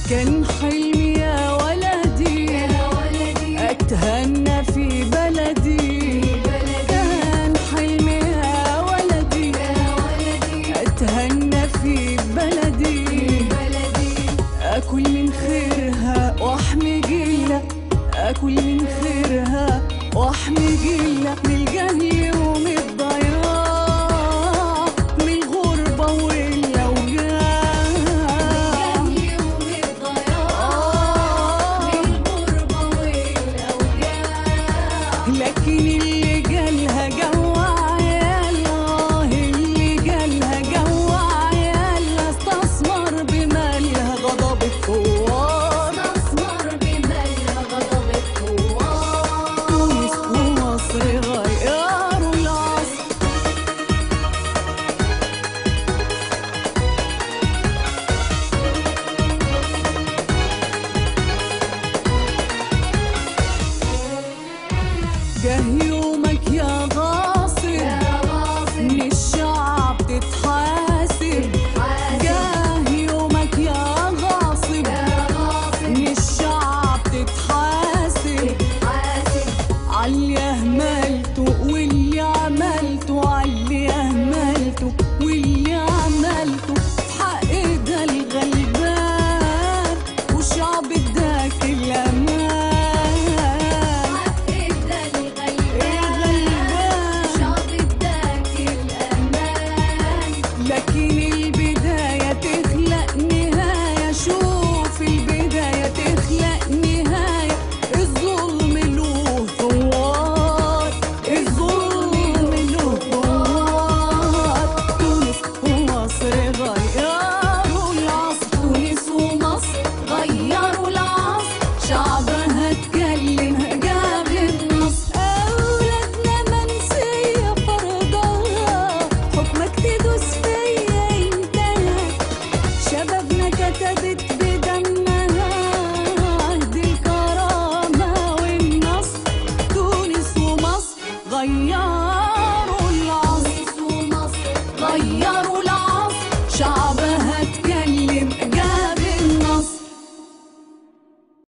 كان حلمي يا ولدي أتهنى في بلدي. كان حلمي يا ولدي أتهنى في بلدي. أكل من خيرها وأحمي جيلها، أكل من خيرها وأحمي جيلها من الجهل ومن الضياع، من الغربة والأوجاع. لكن اللي جالها جوع عيالها، اللي جالها جوع عيالها، استثمر بمالها غضب الثوار، استثمر بمالها غضب الثوار. تونس ومصر غيروا العصر. جه يومك يا غاصب، من الشعب تتحاسب. جه يومك يا غاصب، من الشعب تتحاسب. عاللي أهملته واللي عملته، عاللي أهملته واللي عملته في حق ده الغلبان، وشعب اداك الأمان. لكن البداية تخلق نهاية، شوف البداية تخلق نهاية. الظلم له ثوار، الظلم له ثوار. تونس ومصر غيروا العصر، تونس ومصر غيروا العصر. شعبها اتكلم جاب النصر. أولادنا منسية فرضها، حكمك تدوس فيا انتهى. شبابنا كتبت بدمها عهد الكرامة والنصر. تونس ومصر غيروا